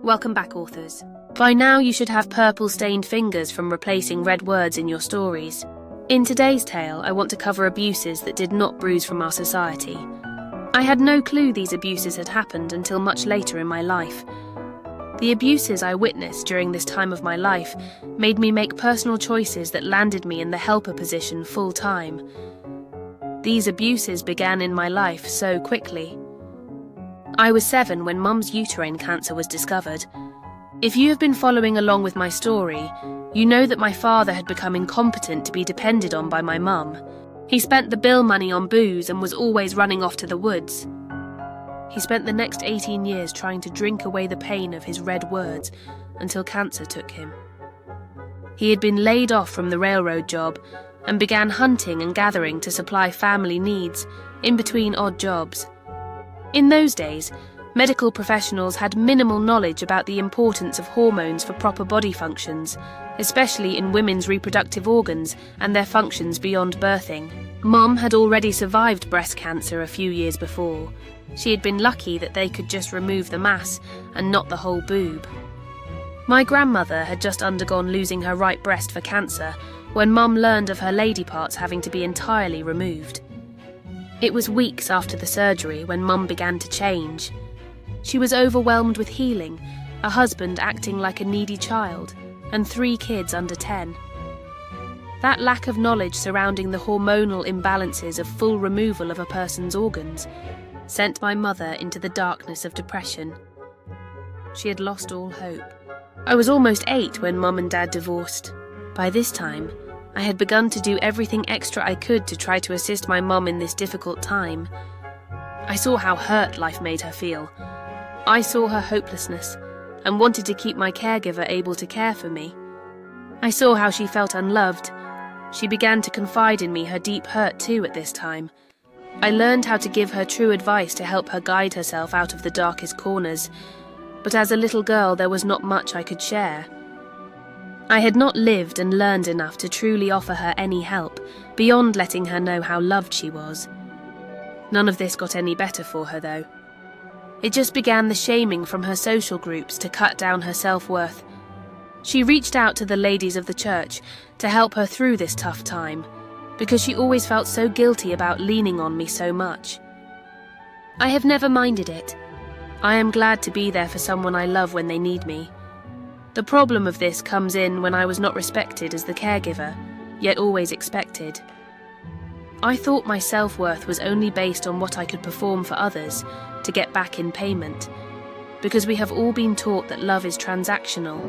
Welcome back, authors. By now you should have purple-stained fingers from replacing red words in your stories. In today's tale, I want to cover abuses that did not bruise from our society. I had no clue these abuses had happened until much later in my life. The abuses I witnessed during this time of my life made me make personal choices that landed me in the helper position full-time. These abuses began in my life so quickly. I was 7 when Mum's uterine cancer was discovered. If you have been following along with my story, you know that my father had become incompetent to be depended on by my mum. He spent the bill money on booze and was always running off to the woods. He spent the next 18 years trying to drink away the pain of his red words until cancer took him. He had been laid off from the railroad job and began hunting and gathering to supply family needs in between odd jobs. In those days, medical professionals had minimal knowledge about the importance of hormones for proper body functions, especially in women's reproductive organs and their functions beyond birthing. Mum had already survived breast cancer a few years before. She had been lucky that they could just remove the mass and not the whole boob. My grandmother had just undergone losing her right breast for cancer when Mum learned of her lady parts having to be entirely removed. It was weeks after the surgery when Mum began to change. She was overwhelmed with healing, a husband acting like a needy child, and 3 kids under 10. That lack of knowledge surrounding the hormonal imbalances of full removal of a person's organs sent my mother into the darkness of depression. She had lost all hope. I was almost 8 when Mum and Dad divorced. By this time, I had begun to do everything extra I could to try to assist my mum in this difficult time. I saw how hurt life made her feel. I saw her hopelessness and wanted to keep my caregiver able to care for me. I saw how she felt unloved. She began to confide in me her deep hurt too at this time. I learned how to give her true advice to help her guide herself out of the darkest corners, but as a little girl there was not much I could share. I had not lived and learned enough to truly offer her any help, beyond letting her know how loved she was. None of this got any better for her, though. It just began the shaming from her social groups to cut down her self-worth. She reached out to the ladies of the church to help her through this tough time, because she always felt so guilty about leaning on me so much. I have never minded it. I am glad to be there for someone I love when they need me. The problem of this comes in when I was not respected as the caregiver, yet always expected. I thought my self-worth was only based on what I could perform for others to get back in payment, because we have all been taught that love is transactional.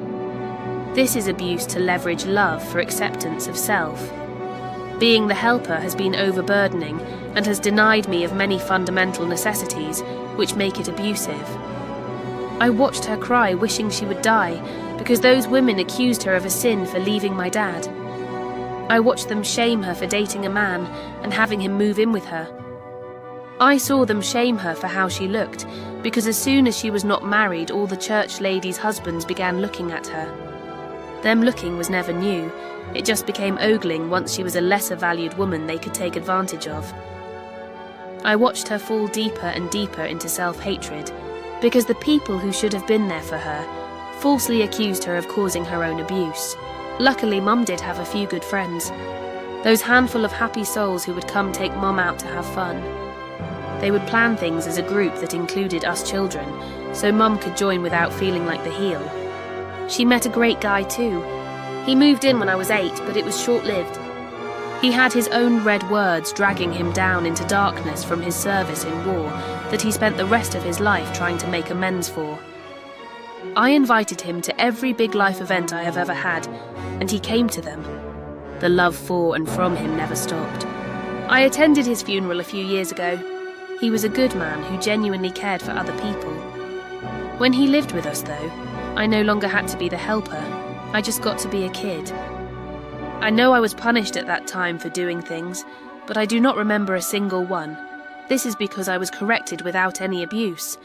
This is abuse to leverage love for acceptance of self. Being the helper has been overburdening and has denied me of many fundamental necessities, which make it abusive. I watched her cry, wishing she would die, because those women accused her of a sin for leaving my dad. I watched them shame her for dating a man and having him move in with her. I saw them shame her for how she looked, because as soon as she was not married, all the church ladies' husbands began looking at her. Them looking was never new, it just became ogling once she was a lesser valued woman they could take advantage of. I watched her fall deeper and deeper into self-hatred, because the people who should have been there for her falsely accused her of causing her own abuse. Luckily, Mum did have a few good friends. Those handful of happy souls who would come take Mum out to have fun. They would plan things as a group that included us children, so Mum could join without feeling like the heel. She met a great guy too. He moved in when I was 8, but it was short-lived. He had his own red words dragging him down into darkness from his service in war that he spent the rest of his life trying to make amends for. I invited him to every big life event I have ever had, and he came to them. The love for and from him never stopped. I attended his funeral a few years ago. He was a good man who genuinely cared for other people. When he lived with us, though, I no longer had to be the helper. I just got to be a kid. I know I was punished at that time for doing things, but I do not remember a single one. This is because I was corrected without any abuse.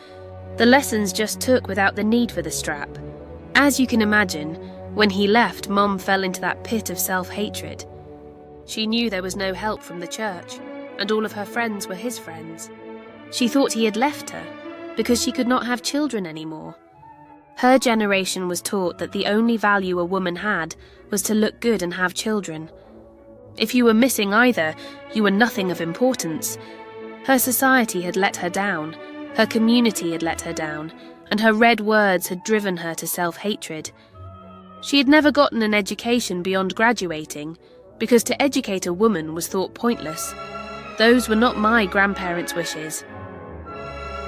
The lessons just took without the need for the strap. As you can imagine, when he left, Mum fell into that pit of self-hatred. She knew there was no help from the church, and all of her friends were his friends. She thought he had left her, because she could not have children anymore. Her generation was taught that the only value a woman had was to look good and have children. If you were missing either, you were nothing of importance. Her society had let her down, her community had let her down, and her red words had driven her to self-hatred. She had never gotten an education beyond graduating, because to educate a woman was thought pointless. Those were not my grandparents' wishes.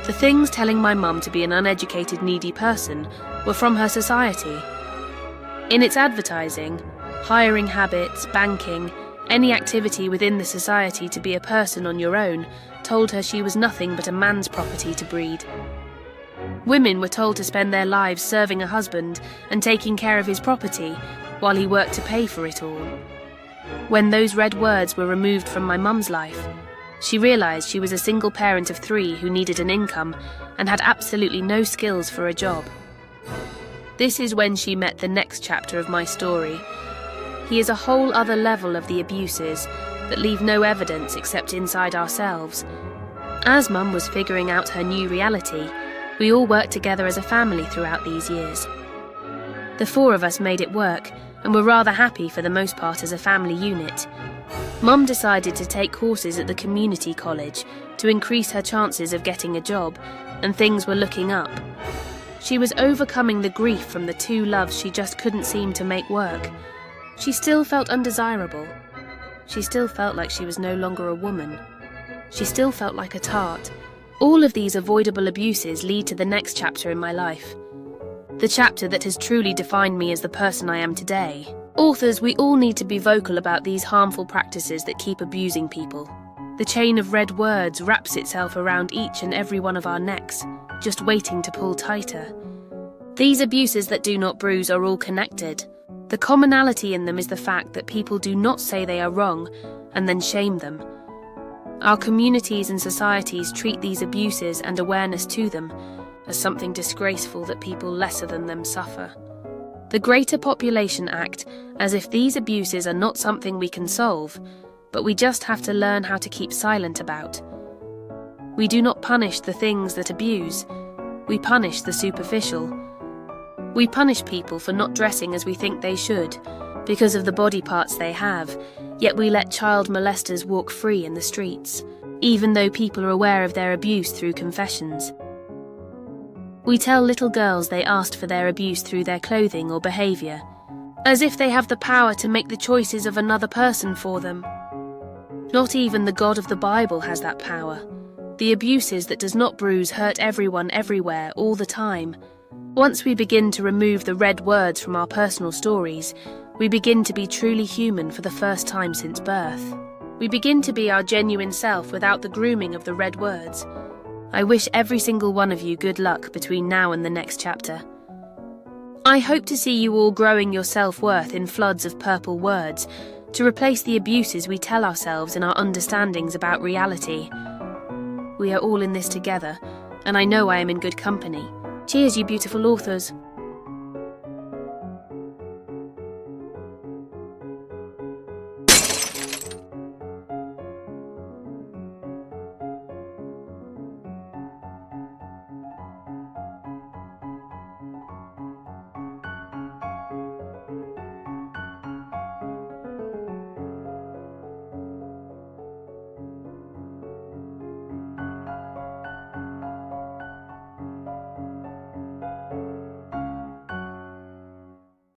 The things telling my mum to be an uneducated, needy person were from her society. In its advertising, hiring habits, banking, any activity within the society to be a person on your own told her she was nothing but a man's property to breed. Women were told to spend their lives serving a husband and taking care of his property while he worked to pay for it all. When those red words were removed from my mum's life, she realised she was a single parent of 3 who needed an income and had absolutely no skills for a job. This is when she met the next chapter of my story. He is a whole other level of the abuses that leave no evidence except inside ourselves. As Mum was figuring out her new reality, we all worked together as a family throughout these years. The 4 of us made it work and were rather happy for the most part as a family unit. Mum decided to take courses at the community college to increase her chances of getting a job, and things were looking up. She was overcoming the grief from the 2 loves she just couldn't seem to make work. She still felt undesirable. She still felt like she was no longer a woman. She still felt like a tart. All of these avoidable abuses lead to the next chapter in my life. The chapter that has truly defined me as the person I am today. Authors, we all need to be vocal about these harmful practices that keep abusing people. The chain of red words wraps itself around each and every one of our necks, just waiting to pull tighter. These abuses that do not bruise are all connected. The commonality in them is the fact that people do not say they are wrong and then shame them. Our communities and societies treat these abuses and awareness to them as something disgraceful that people lesser than them suffer. The Greater Population Act as if these abuses are not something we can solve, but we just have to learn how to keep silent about. We do not punish the things that abuse, we punish the superficial. We punish people for not dressing as we think they should, because of the body parts they have, yet we let child molesters walk free in the streets, even though people are aware of their abuse through confessions. We tell little girls they asked for their abuse through their clothing or behaviour, as if they have the power to make the choices of another person for them. Not even the God of the Bible has that power. The abuses that does not bruise hurt everyone everywhere all the time. Once we begin to remove the red words from our personal stories, we begin to be truly human for the first time since birth. We begin to be our genuine self without the grooming of the red words. I wish every single one of you good luck between now and the next chapter. I hope to see you all growing your self-worth in floods of purple words to replace the abuses we tell ourselves in our understandings about reality. We are all in this together, and I know I am in good company. Cheers, you beautiful authors.